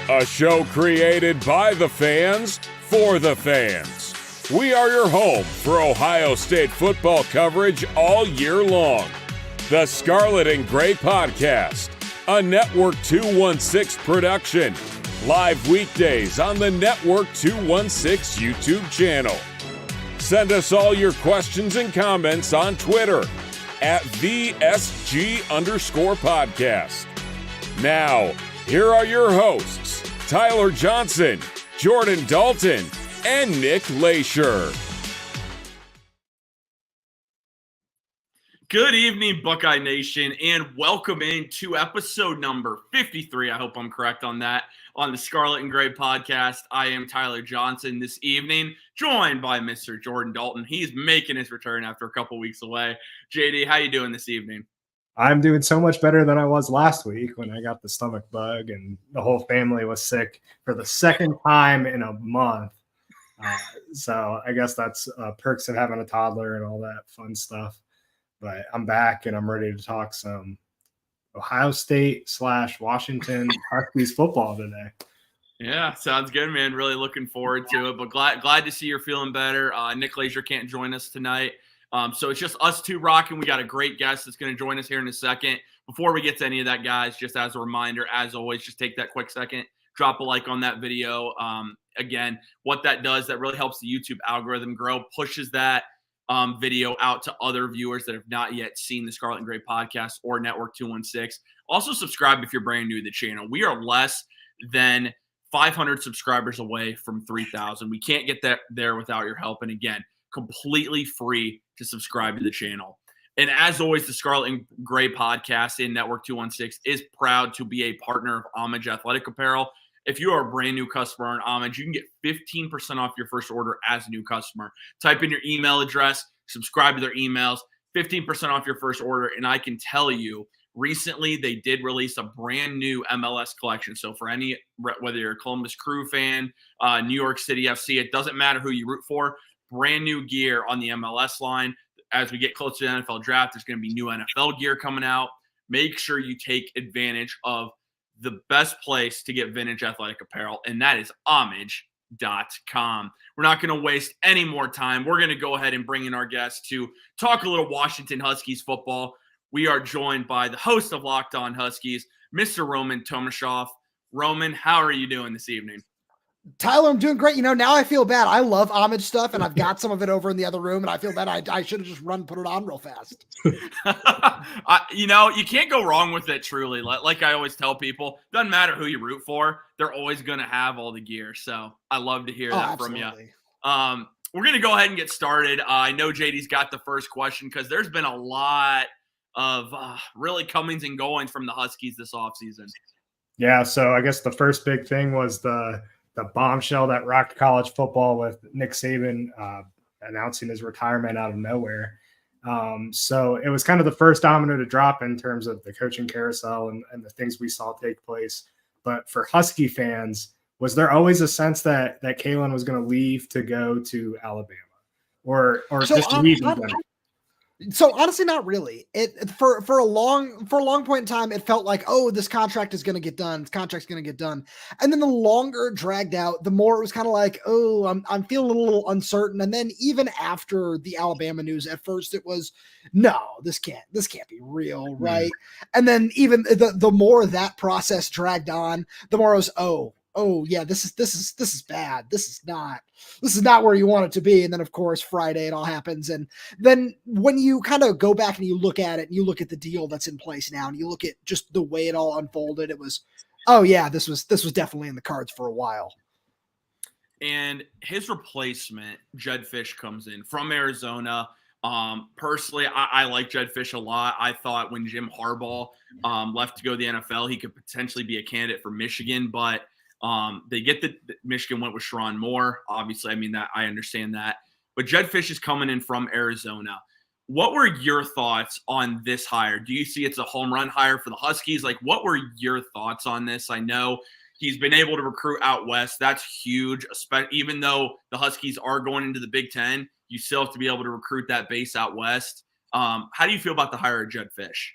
A show created by the fans, for the fans. We are your home for Ohio State football coverage all year long. The Scarlet and Gray Podcast, a Network 216 production. Live weekdays on the Network 216 YouTube channel. Send us all your questions and comments on Twitter at @VSG_podcast. Now, here are your hosts, Tyler Johnson, Jordan Dalton, and Nick Leisure. Good evening, Buckeye Nation, and welcome into episode number 53. I hope I'm correct on that, on the Scarlet and Gray Podcast. I am Tyler Johnson this evening, joined by Mr. Jordan Dalton. He's making his return after a couple weeks away. JD, how you doing this evening? I'm doing so much better than I was last week when I got the stomach bug and the whole family was sick for the second time in a month. So I guess that's perks of having a toddler and all that fun stuff. But I'm back and I'm ready to talk some Ohio State / Washington Huskies football today. Yeah, sounds good, man. Really looking forward to it. But glad to see you're feeling better. Nick Leisure can't join us tonight. So it's just us two rocking. We got a great guest that's going to join us here in a second. Before we get to any of that, guys, just as a reminder, as always, just take that quick second, drop a like on that video. Again, what that does, that really helps the YouTube algorithm grow, pushes that video out to other viewers that have not yet seen the Scarlet and Gray Podcast or Network 216. Also, subscribe if you're brand new to the channel. We are less than 500 subscribers away from 3,000. We can't get that there without your help. And again, completely free to subscribe to the channel. And as always, the Scarlet and Gray Podcast in Network 216 is proud to be a partner of Homage Athletic Apparel. If you are a brand new customer on Homage, you can get 15% off your first order as a new customer. Type in your email address, subscribe to their emails, 15% off your first order. And I can tell you, recently they did release a brand new MLS collection. So for any, whether you're a Columbus Crew fan, New York City FC, it doesn't matter who you root for, brand new gear on the MLS line. As we get closer to the NFL draft, there's going to be new NFL gear coming out. Make sure you take advantage of the best place to get vintage athletic apparel, and that is homage.com. We're not going to waste any more time. We're going to go ahead and bring in our guests to talk a little Washington Huskies football. We are joined by the host of Locked On Huskies, Mr. Roman Tomashoff. Roman, how are you doing this evening? Tyler, I'm doing great. You know, now I feel bad. I love homage stuff, and I've got some of it over in the other room, and I feel bad. I should have just put it on real fast. You know, you can't go wrong with it, truly. Like I always tell people, doesn't matter who you root for, they're always going to have all the gear. So I love to hear that from you. We're going to go ahead and get started. I know JD's got the first question because there's been a lot of really comings and goings from the Huskies this offseason. Yeah, so I guess the first big thing was the bombshell that rocked college football with Nick Saban announcing his retirement out of nowhere. So it was kind of the first domino to drop in terms of the coaching carousel and the things we saw take place. But for Husky fans, was there always a sense that Kalen was going to leave to go to Alabama or just leave? So honestly, not really. It for a long point in time, it felt like, oh, this contract is going to get done. This contract's going to get done. And then the longer it dragged out, the more it was kind of like, oh, I'm feeling a little uncertain. And then even after the Alabama news, at first it was, no, this can't be real, right? And then even the more that process dragged on, the more it was, oh yeah, this is bad. This is not where you want it to be. And then of course Friday it all happens. And then when you kind of go back and you look at it and you look at the deal that's in place now and you look at just the way it all unfolded, it was, oh yeah, this was definitely in the cards for a while. And his replacement, Jedd Fisch, comes in from Arizona. Personally, I like Jedd Fisch a lot. I thought when Jim Harbaugh left to go to the NFL, he could potentially be a candidate for Michigan, but they get that Michigan went with Sherrone Moore. Obviously, I mean, that I understand that. But Jedd Fisch is coming in from Arizona. What were your thoughts on this hire? Do you see it's a home run hire for the Huskies? Like, what were your thoughts on this? I know he's been able to recruit out west. That's huge, even though the Huskies are going into the Big Ten. You still have to be able to recruit that base out west. How do you feel about the hire of Jedd Fisch?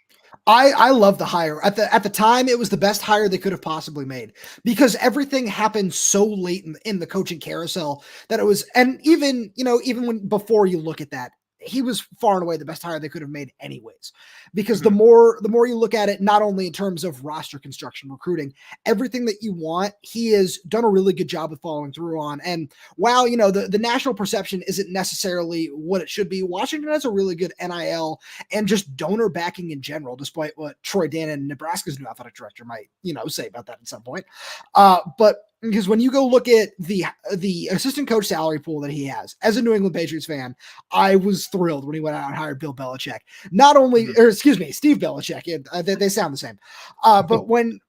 I love the hire. At the time, it was the best hire they could have possibly made because everything happened so late in the coaching carousel that it was, and even when before you look at that, he was far and away the best hire they could have made anyways. Because the more you look at it, not only in terms of roster construction, recruiting, everything that you want, he has done a really good job of following through on. And while, the national perception isn't necessarily what it should be, Washington has a really good NIL and just donor backing in general, despite what Troy Dannon, Nebraska's new athletic director, might, say about that at some point. But because when you go look at the assistant coach salary pool that he has, as a New England Patriots fan, I was thrilled when he went out and hired Bill Belichick. Not only, or excuse me, Steve Belichick. They sound the same. But when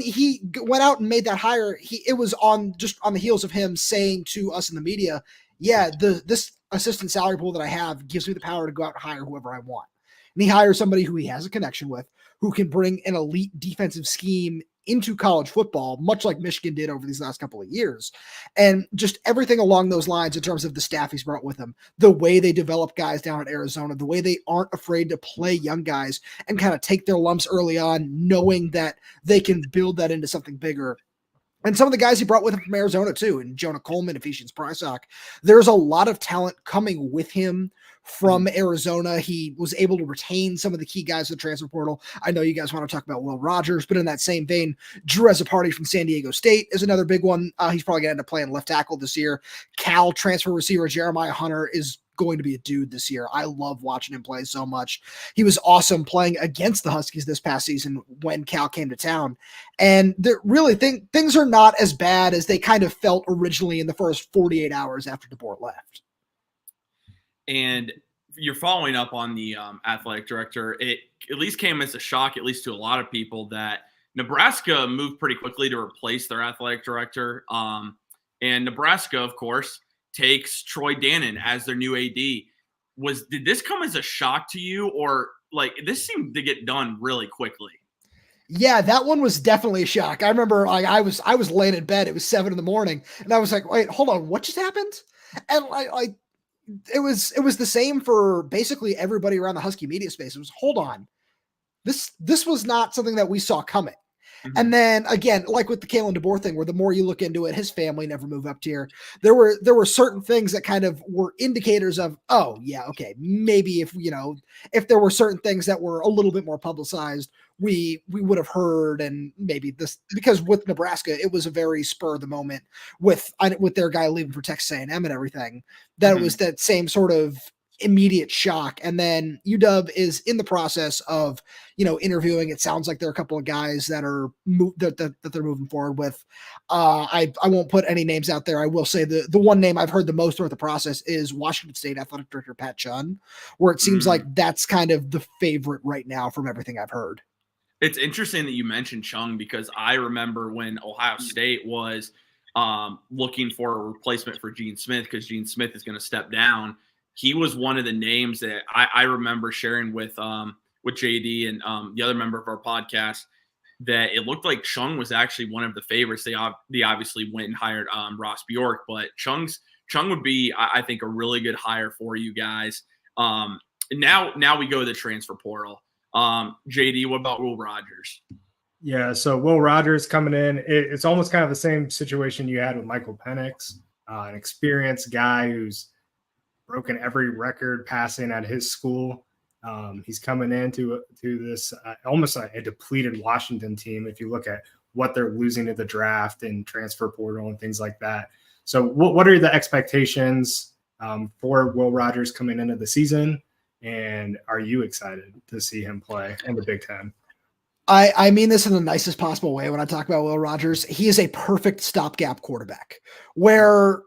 he went out and made that hire, it was on the heels of him saying to us in the media, yeah, this assistant salary pool that I have gives me the power to go out and hire whoever I want. And he hires somebody who he has a connection with, who can bring an elite defensive scheme into college football, much like Michigan did over these last couple of years. And just everything along those lines in terms of the staff he's brought with him, the way they develop guys down at Arizona, the way they aren't afraid to play young guys and kind of take their lumps early on, knowing that they can build that into something bigger. And some of the guys he brought with him from Arizona too, and Jonah Coleman, Ephesians Prysock, there's a lot of talent coming with him from Arizona. He was able to retain some of the key guys in the transfer portal. I know you guys want to talk about Will Rogers, but in that same vein, Drew Party from San Diego State is another big one. He's probably going to end up playing left tackle this year. Cal transfer receiver Jeremiah Hunter is going to be a dude this year. I love watching him play so much. He was awesome playing against the Huskies this past season when Cal came to town. And really things are not as bad as they kind of felt originally in the first 48 hours after DeBoer left. And you're following up on the athletic director. It at least came as a shock, at least to a lot of people, that Nebraska moved pretty quickly to replace their athletic director. And Nebraska, of course, takes Troy Dannon as their new AD. Did this come as a shock to you, or like this seemed to get done really quickly? Yeah, that one was definitely a shock. I remember I was laying in bed. It was 7 a.m. and I was like, wait, hold on, what just happened? And it was the same for basically everybody around the Husky media space. It was, hold on, this was not something that we saw coming. Mm-hmm. And then again, like with the Kalen DeBoer thing, where the more you look into it, his family never moved up tier. There were certain things that kind of were indicators of, oh yeah, okay, maybe if there were certain things that were a little bit more publicized, we would have heard. And maybe this, because with Nebraska, it was a very spur of the moment with their guy leaving for Texas A&M and everything. That mm-hmm. was that same sort of immediate shock. And then UW is in the process of interviewing. It sounds like there are a couple of guys that are that they're moving forward with. I won't put any names out there. I will say the one name I've heard the most throughout the process is Washington State athletic director Pat Chun, where it seems like that's kind of the favorite right now from everything I've heard. It's interesting that you mentioned Chung, because I remember when Ohio State was looking for a replacement for Gene Smith, because Gene Smith is going to step down. He was one of the names that I remember sharing with JD and the other member of our podcast, that it looked like Chung was actually one of the favorites. They obviously went and hired Ross Bjork, but Chung would be, I think, a really good hire for you guys. And now we go to the transfer portal. JD, what about Will Rogers? Yeah, so Will Rogers coming in, it's almost kind of the same situation you had with Michael Penix, an experienced guy who's broken every record passing at his school. He's coming into this almost a depleted Washington team if you look at what they're losing to the draft and transfer portal and things like that. So what are the expectations for Will Rogers coming into the season? And are you excited to see him play in the Big Ten? I mean this in the nicest possible way when I talk about Will Rogers. He is a perfect stopgap quarterback where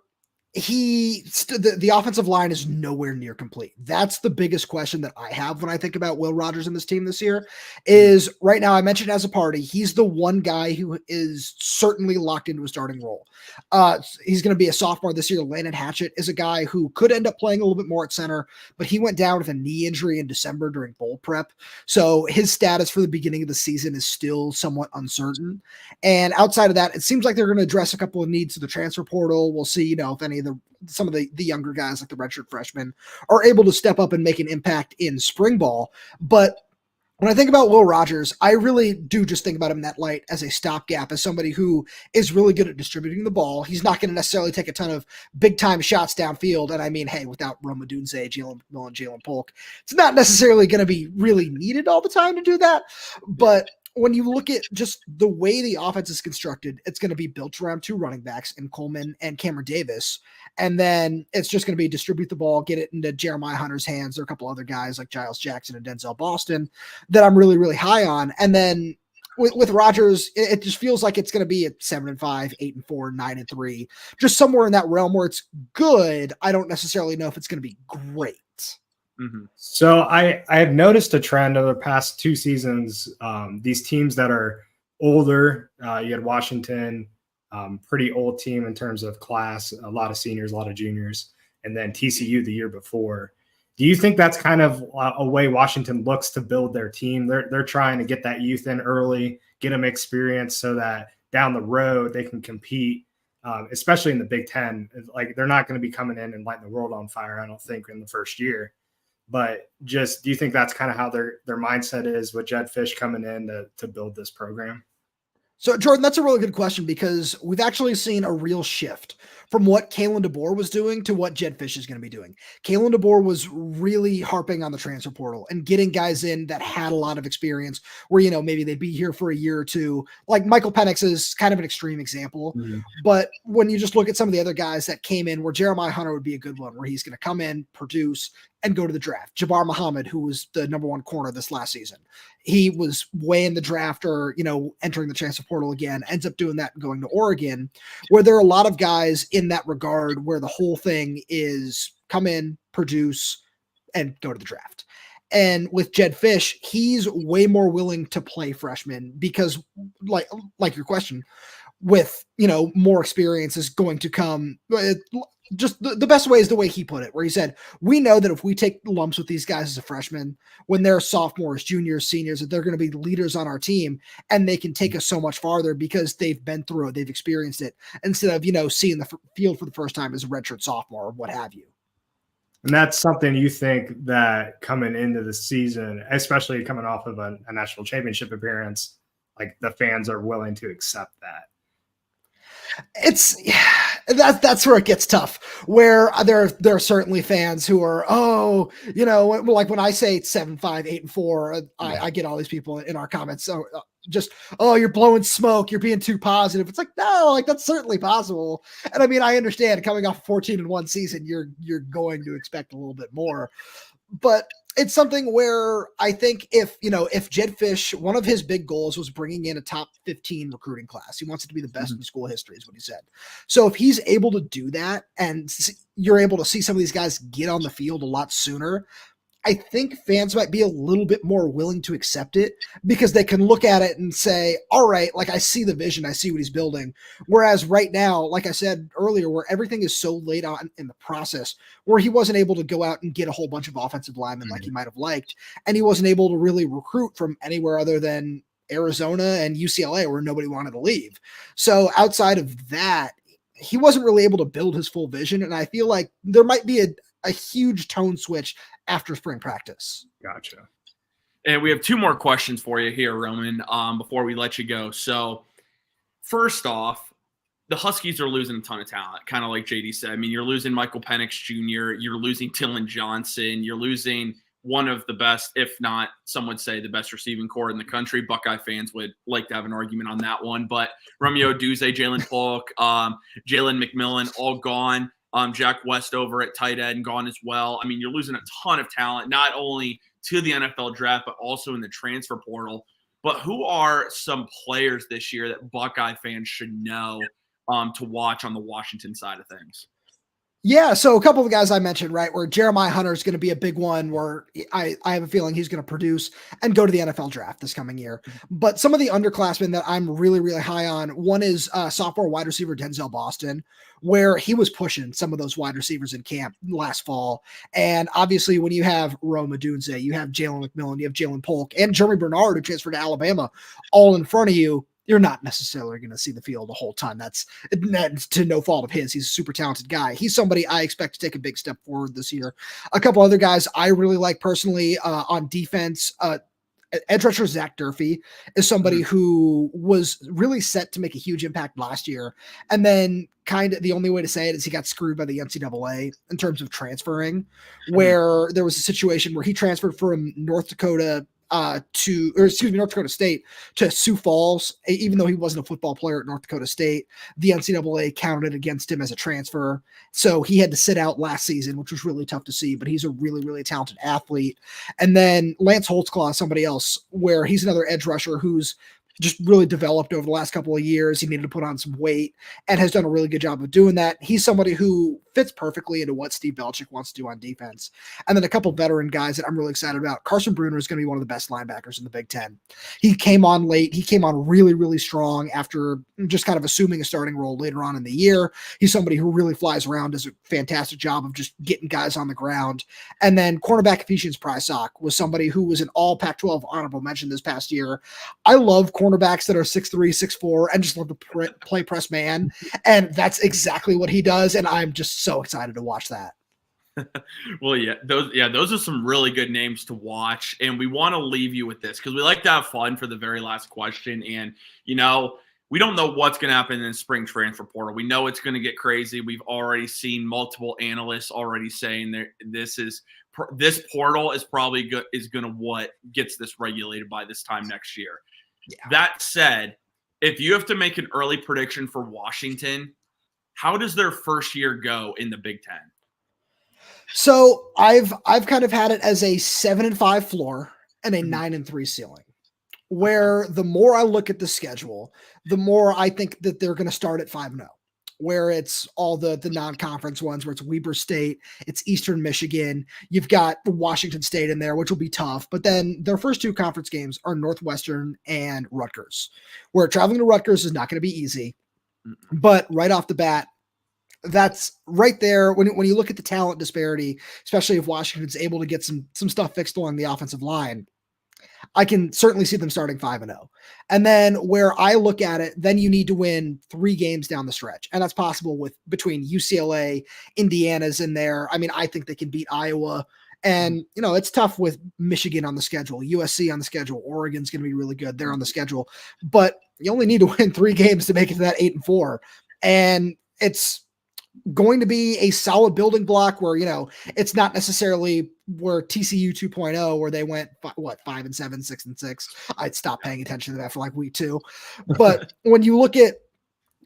the offensive line is nowhere near complete. That's the biggest question that I have when I think about Will Rogers and this team this year is right now, I mentioned as a party, he's the one guy who is certainly locked into a starting role. He's going to be a sophomore this year. Landon Hatchett is a guy who could end up playing a little bit more at center, but he went down with a knee injury in December during bowl prep. So his status for the beginning of the season is still somewhat uncertain. And outside of that, it seems like they're going to address a couple of needs to the transfer portal. We'll see, if any some of the younger guys like the redshirt freshmen are able to step up and make an impact in spring ball. But When I think about Will Rogers, I really do just think about him in that light as a stopgap, as somebody who is really good at distributing the ball. He's not going to necessarily take a ton of big-time shots downfield. And I mean, hey, without Rome Odunze, Jalen McMillan, Jalen Polk, it's not necessarily going to be really needed all the time to do that. But when you look at just the way the offense is constructed, it's going to be built around 2 running backs in Coleman and Cameron Davis. And then it's just going to be distribute the ball, get it into Jeremiah Hunter's hands. There are a couple other guys like Giles Jackson and Denzel Boston that I'm really, really high on. And then with Rodgers, it just feels like it's going to be at 7-5, 8-4, 9-3, just somewhere in that realm where it's good. I don't necessarily know if it's going to be great. Mm-hmm. So I have noticed a trend over the past 2 seasons. These teams that are older, you had Washington, pretty old team in terms of class, a lot of seniors, a lot of juniors, and then TCU the year before. Do you think that's kind of a way Washington looks to build their team? They're trying to get that youth in early, get them experience so that down the road they can compete, especially in the Big Ten. Like, they're not going to be coming in and lighting the world on fire, I don't think, in the first year. But just, do you think that's kind of how their mindset is with Jedd Fisch coming in to build this program? So, Jordan, that's a really good question, because we've actually seen a real shift from what Kalen DeBoer was doing to what Jedd Fisch is going to be doing. Kalen DeBoer was really harping on the transfer portal and getting guys in that had a lot of experience where, maybe they'd be here for a year or two. Like Michael Penix is kind of an extreme example. Mm-hmm. But when you just look at some of the other guys that came in, where Jeremiah Hunter would be a good one, where he's going to come in, produce, and go to the draft. Jabbar Muhammad, who was the number 1 corner this last season, he was way in the draft or, entering the transfer portal again, ends up doing that and going to Oregon, where there are a lot of guys in that regard where the whole thing is come in, produce, and go to the draft. And with Jedd Fisch, he's way more willing to play freshmen because, like your question, with, more experience is going to come. Just the best way is the way he put it, where he said, we know that if we take lumps with these guys as a freshman, when they're sophomores, juniors, seniors, that they're going to be leaders on our team, and they can take us so much farther because they've been through it, they've experienced it, instead of, seeing the field for the first time as a redshirt sophomore or what have you. And that's something you think that coming into the season, especially coming off of a national championship appearance, like the fans are willing to accept that? That's where it gets tough, where there are certainly fans who are, like when I say 7-5, 8-4, I get all these people in our comments. So you're blowing smoke, you're being too positive. It's like, no, like that's certainly possible. And I mean, I understand coming off a 14-1 season, you're going to expect a little bit more, but it's something where I think if Jedd Fisch, one of his big goals was bringing in a top 15 recruiting class. He wants it to be the best in school history is what he said. So if he's able to do that and you're able to see some of these guys get on the field a lot sooner, I think fans might be a little bit more willing to accept it because they can look at it and say, all right, like I see the vision, I see what he's building. Whereas right now, like I said earlier, where everything is so late on in the process, where he wasn't able to go out and get a whole bunch of offensive linemen like he might have liked, and he wasn't able to really recruit from anywhere other than Arizona and UCLA, where nobody wanted to leave. So outside of that, he wasn't really able to build his full vision. And I feel like there might be a huge tone switch after spring practice. Gotcha. And we have 2 more questions for you here, Roman, before we let you go. So first off, the Huskies are losing a ton of talent, kind of like JD said. I mean, you're losing Michael Penix Jr., you're losing Tillon Johnson, you're losing one of the best, if not, some would say the best receiving core in the country. Buckeye fans would like to have an argument on that one. But Romeo Odunze, Jalen Polk, Jalen McMillan, all gone. Jack Westover at tight end gone as well. I mean, you're losing a ton of talent, not only to the NFL draft, but also in the transfer portal. But who are some players this year that Buckeye fans should know to watch on the Washington side of things? Yeah, so a couple of the guys I mentioned, right, where Jeremiah Hunter is going to be a big one where I have a feeling he's going to produce and go to the NFL draft this coming year. But some of the underclassmen that I'm really, really high on, one is sophomore wide receiver Denzel Boston, where he was pushing some of those wide receivers in camp last fall. And obviously when you have Rome Odunze, you have Jalen McMillan, you have Jalen Polk, and Jeremy Bernard, who transferred to Alabama, all in front of you, you're not necessarily going to see the field the whole time. That's to no fault of his. He's a super talented guy. He's somebody I expect to take a big step forward this year. A couple other guys I really like personally on defense. edge rusher Zach Durfee is somebody who was really set to make a huge impact last year. And then kind of the only way to say it is he got screwed by the NCAA in terms of transferring, where there was a situation where he transferred from North Dakota North Dakota State to Sioux Falls, even though he wasn't a football player at North Dakota State. The NCAA counted it against him as a transfer. So he had to sit out last season, which was really tough to see, but he's a really, really talented athlete. And then Lance Holtzclaw, somebody else, where he's another edge rusher who's just really developed over the last couple of years. He needed to put on some weight and has done a really good job of doing that. He's somebody who fits perfectly into what Steve Belichick wants to do on defense. And then a couple veteran guys that I'm really excited about. Carson Bruner is going to be one of the best linebackers in the Big Ten. He came on late. He came on really, really strong after just kind of assuming a starting role later on in the year. He's somebody who really flies around, does a fantastic job of just getting guys on the ground. And then cornerback Ephesians Prysock was somebody who was an all Pac-12 honorable mention this past year. I love cornerbacks that are 6'3", 6'4", and just love to play press man. And that's exactly what he does. And I'm just so excited to watch that. Well, those are some really good names to watch. And we want to leave you with this because we like to have fun for the very last question. And, we don't know what's going to happen in the spring transfer portal. We know it's going to get crazy. We've already seen multiple analysts already saying that this portal is probably going to what gets this regulated by this time next year. Yeah. That said, if you have to make an early prediction for Washington, how does their first year go in the Big Ten? So I've kind of had it as a 7-5 floor and a 9-3 ceiling, where the more I look at the schedule, the more I think that they're going to start at 5-0, where it's all the non-conference ones, where it's Weber State, it's Eastern Michigan. You've got Washington State in there, which will be tough. But then their first two conference games are Northwestern and Rutgers, where traveling to Rutgers is not going to be easy. But right off the bat, that's right there. When you look at the talent disparity, especially if Washington's able to get some stuff fixed along the offensive line, I can certainly see them starting 5-0. And then where I look at it, then you need to win 3 games down the stretch. And that's possible between UCLA, Indiana's in there. I mean, I think they can beat Iowa. And, it's tough with Michigan on the schedule, USC on the schedule. Oregon's going to be really good. They're on the schedule. But you only need to win 3 games to make it to that 8-4. And it's going to be a solid building block where, it's not necessarily where TCU 2.0, where they went 5-7, 6-6. I'd stop paying attention to that for like week 2. But when you look at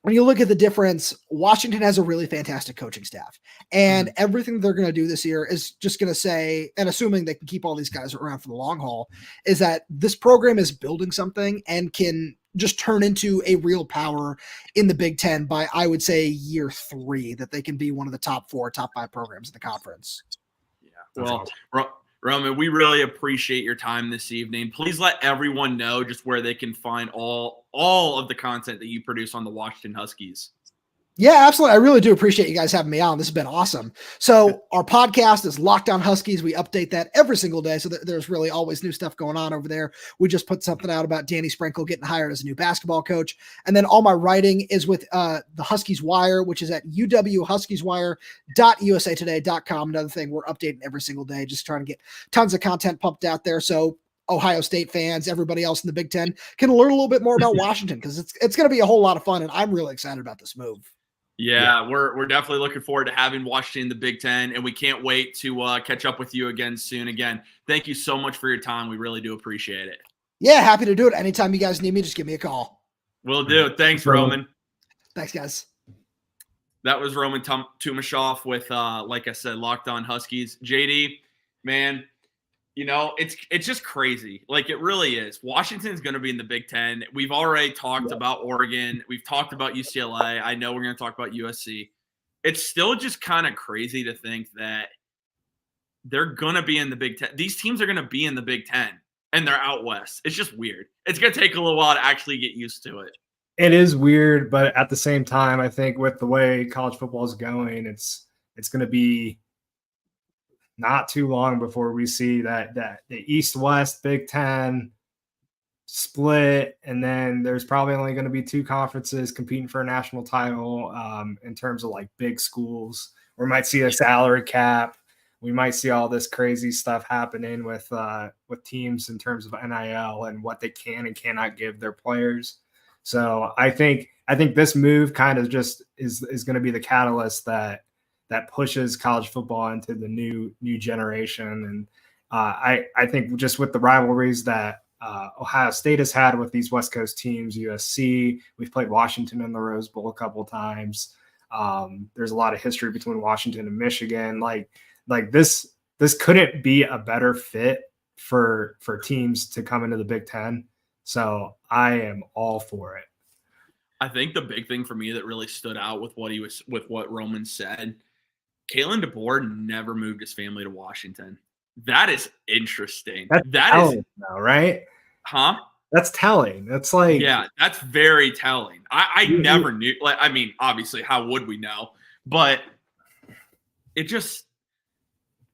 the difference, Washington has a really fantastic coaching staff, and everything they're going to do this year is just going to say, and assuming they can keep all these guys around for the long haul, is that this program is building something and can just turn into a real power in the Big Ten by, I would say, year 3, that they can be one of the top 4, top 5 programs in the conference. Yeah. Well, Roman, we really appreciate your time this evening. Please let everyone know just where they can find all of the content that you produce on the Washington Huskies. Yeah, absolutely. I really do appreciate you guys having me on. This has been awesome. So our podcast is Locked On Huskies. We update that every single day. So there's really always new stuff going on over there. We just put something out about Danny Sprinkle getting hired as a new basketball coach. And then all my writing is with the Huskies Wire, which is at uwhuskieswire.usatoday.com. Another thing, we're updating every single day, just trying to get tons of content pumped out there. So Ohio State fans, everybody else in the Big Ten can learn a little bit more about Washington, because it's going to be a whole lot of fun. And I'm really excited about this move. Yeah, we're definitely looking forward to having Washington in the Big Ten, and we can't wait to catch up with you again soon. Again, thank you so much for your time. We really do appreciate it. Yeah, happy to do it. Anytime you guys need me, just give me a call. Will do. Thanks, Roman. Thanks, guys. That was Roman Tomashoff with, like I said, Locked On Huskies. JD, man, it's just crazy. Like, it really is. Washington's going to be in the Big Ten. We've already talked about Oregon. We've talked about UCLA. I know we're going to talk about USC. It's still just kind of crazy to think that they're going to be in the Big Ten. These teams are going to be in the Big Ten, and they're out west. It's just weird. It's going to take a little while to actually get used to it. It is weird, but at the same time, I think with the way college football is going, it's going to be not too long before we see that the East-West Big Ten split, and then there's probably only going to be 2 conferences competing for a national title in terms of like big schools. We might see a salary cap. we might see all this crazy stuff happening with teams in terms of NIL and what they can and cannot give their players. So I think this move kind of just is going to be the catalyst that pushes college football into the new generation. And I think just with the rivalries that Ohio State has had with these West Coast teams, USC, we've played Washington in the Rose Bowl a couple of times. There's a lot of history between Washington and Michigan. Like this couldn't be a better fit for teams to come into the Big Ten. So I am all for it. I think the big thing for me that really stood out with what Roman said, Kalen DeBoer never moved his family to Washington. That is interesting. That's telling, though, right? Huh? That's telling. That's like, yeah, that's very telling. I never knew. Like, I mean, obviously, how would we know? But it just,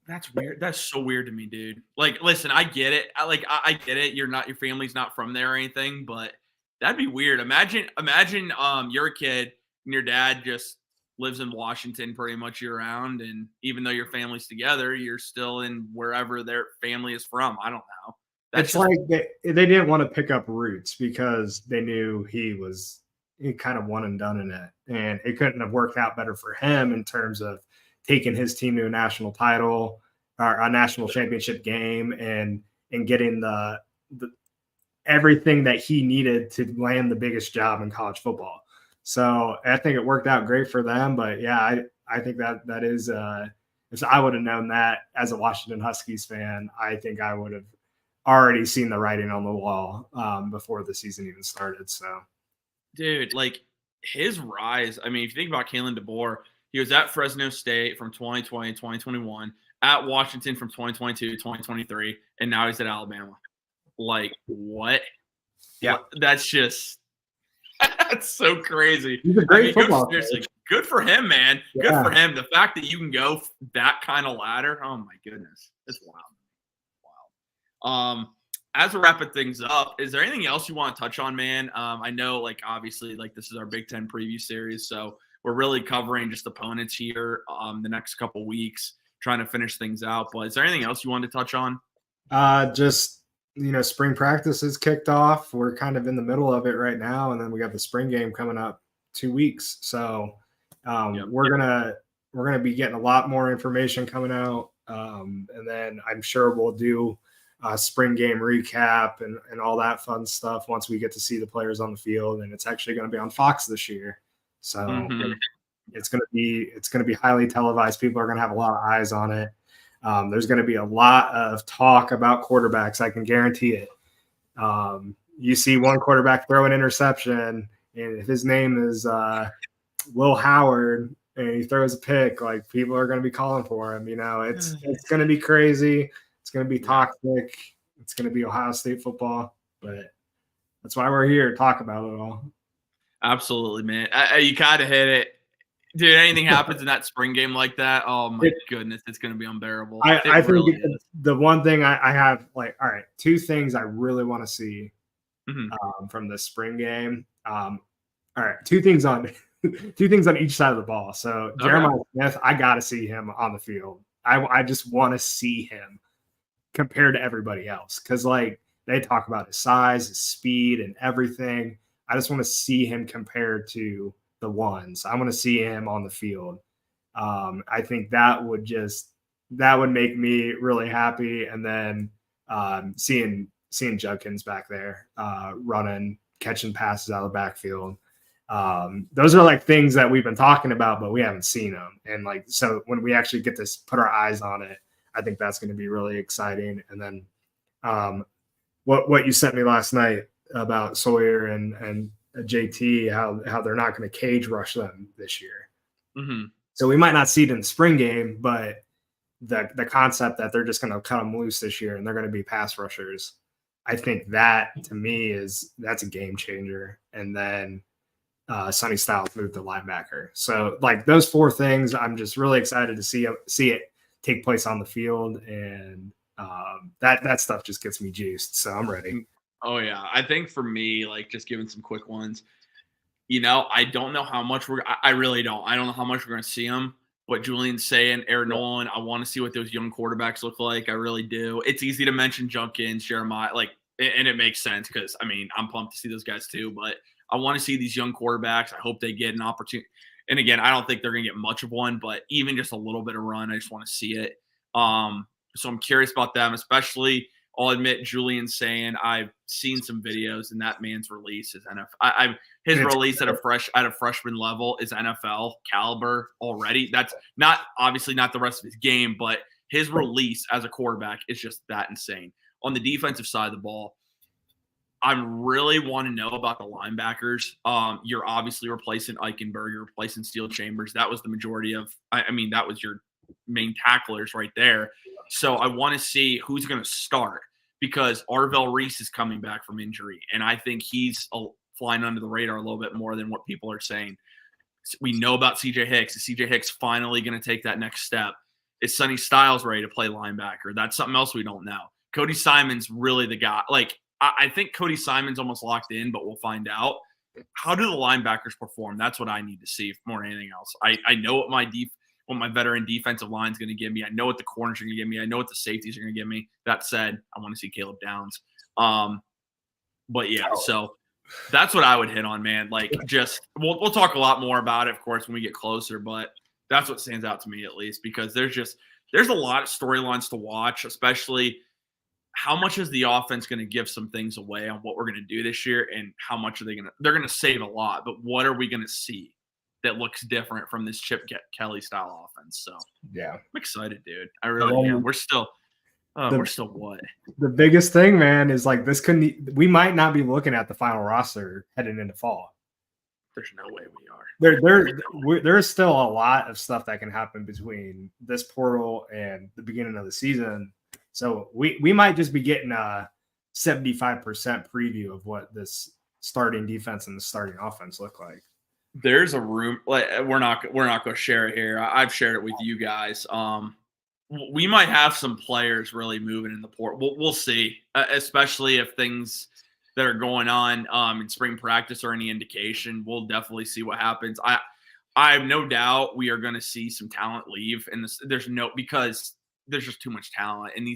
that's weird. That's so weird to me, dude. Like, listen, I get it. I get it. Your family's not from there or anything, but that'd be weird. Imagine, you're a kid and your dad just lives in Washington pretty much year round, and even though your family's together, you're still in wherever their family is from. I don't know. It's like they didn't want to pick up roots because they knew he kind of one and done in it, and it couldn't have worked out better for him in terms of taking his team to a national title or a national championship game and getting the everything that he needed to land the biggest job in college football. So I think it worked out great for them. But yeah, I think that is if I would have known that as a Washington Huskies fan, I think I would have already seen the writing on the wall before the season even started. So, dude, like his rise. I mean, if you think about Kalen DeBoer, he was at Fresno State from 2020 to 2021, at Washington from 2022 to 2023, and now he's at Alabama. Like, what? Yeah, that's just that's so crazy. He's a great football player. Good for him, man. Yeah. Good for him. The fact that you can go that kind of ladder, oh my goodness, it's wild. As we're wrapping things up, is there anything else you want to touch on, man? I know, like, obviously, like, this is our Big Ten preview series, so we're really covering just opponents here the next couple weeks, trying to finish things out. But is there anything else you wanted to touch on? Just, spring practice is kicked off. We're kind of in the middle of it right now, and then we got the spring game coming up 2 weeks. So we're gonna be getting a lot more information coming out, and then I'm sure we'll do spring game recap and all that fun stuff once we get to see the players on the field. And it's actually going to be on Fox this year. So it's going to be highly televised. People are going to have a lot of eyes on it. There's going to be a lot of talk about quarterbacks. I can guarantee it. You see one quarterback throw an interception, and if his name is Will Howard and he throws a pick, like, people are going to be calling for him. It's going to be crazy. It's going to be toxic. It's going to be Ohio State football, but that's why we're here to talk about it all. Absolutely, man. You kind of hit it. Dude, anything happens in that spring game like that, oh my goodness, it's going to be unbearable. I think the one thing I have, like, all right, 2 things I really want to see from this spring game. All right, 2 things on each side of the ball. So Jeremiah Smith, I got to see him on the field. I just want to see him compared to everybody else, because, like, they talk about his size, his speed, and everything. I just want to see him compared to the ones. I want to see him on the field. I think that would make me really happy. And then seeing Judkins back there running, catching passes out of the backfield. Those are like things that we've been talking about, but we haven't seen them. And, like, so when we actually get to put our eyes on it, I think that's going to be really exciting. And then what you sent me last night about Sawyer and JT, how they're not going to cage rush them this year. So we might not see it in the spring game, but the concept that they're just going to cut them loose this year and they're going to be pass rushers, I think that, to me, that's a game changer. And then Sonny Styles moved to linebacker. So, like, those 4 things, I'm just really excited to see it take place on the field, and that stuff just gets me juiced. So I'm ready. Oh yeah, I think for me, like, just giving some quick ones. I don't know how much I really don't. I don't know how much we're going to see them. what Julian's saying, Aaron Nolan. I want to see what those young quarterbacks look like. I really do. It's easy to mention Junkins, Jeremiah, and it makes sense because, I mean, I'm pumped to see those guys too, but I want to see these young quarterbacks. I hope they get an opportunity. And again, I don't think they're going to get much of one, but even just a little bit of run, I just want to see it. So I'm curious about them, especially I'll admit Julian's saying I've seen some videos and that man's release is NFL. His release at a freshman level is NFL caliber already. That's obviously not the rest of his game, but his release as a quarterback is just that insane. On the defensive side of the ball, I really want to know about the linebackers. You're obviously replacing Eichenberg, you're replacing Steel Chambers. That was the majority of that was your main tacklers right there. So I want to see who's going to start because Arvell Reese is coming back from injury, and I think he's flying under the radar a little bit more than what people are saying. We know about C.J. Hicks. Is C.J. Hicks finally going to take that next step? Is Sonny Styles ready to play linebacker? That's something else we don't know. Cody Simon's really the guy. I think Cody Simon's almost locked in, but we'll find out. How do the linebackers perform? That's what I need to see more than anything else. I know what my veteran defensive line is going to give me. I know what the corners are going to give me. I know what the safeties are going to give me. That said, I want to see Caleb Downs. But yeah, so that's what I would hit on, man. We'll talk a lot more about it, of course, when we get closer, but that's what stands out to me at least, because there's a lot of storylines to watch, especially how much is the offense going to give some things away on what we're going to do this year, and how much are they're going to save a lot, but what are we going to see that looks different from this Chip Kelly style offense? So yeah, I'm excited, dude. I really am. We're still what? The biggest thing, man, is we might not be looking at the final roster heading into fall. There's no way we are. There's still a lot of stuff that can happen between this portal and the beginning of the season. So we might just be getting a 75% preview of what this starting defense and the starting offense look like. There's a room, we're not going to share it here. I've shared it with you guys. We might have some players really moving in the port. We'll see, especially if things that are going on in spring practice are any indication. We'll definitely see what happens. I have no doubt we are going to see some talent leave, and because there's just too much talent. And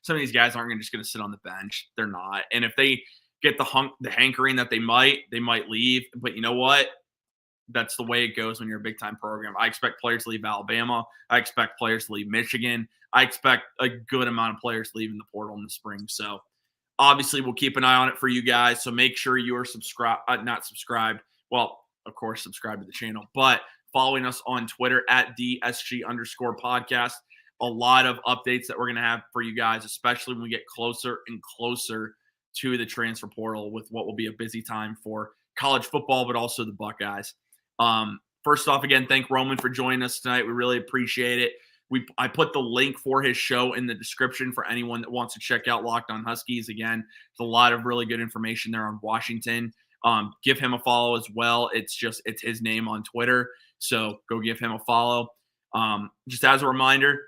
some of these guys aren't just going to sit on the bench. They're not. And if they get the hankering that they might leave. But you know what? That's the way it goes when you're a big-time program. I expect players to leave Alabama. I expect players to leave Michigan. I expect a good amount of players leaving the portal in the spring. So obviously we'll keep an eye on it for you guys. So make sure you are not subscribed. Well, of course, subscribe to the channel, but following us on Twitter at @DSG_podcast. A lot of updates that we're going to have for you guys, especially when we get closer and closer to the transfer portal with what will be a busy time for college football, but also the Buckeyes. First off, again, thank Roman for joining us tonight. We really appreciate it. I put the link for his show in the description for anyone that wants to check out Locked On Huskies. Again, there's a lot of really good information there on Washington. Give him a follow as well. It's his name on Twitter. So go give him a follow. Just as a reminder,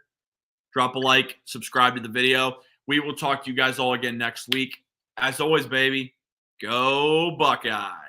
drop a like, subscribe to the video. We will talk to you guys all again next week. As always, baby, go Buckeyes.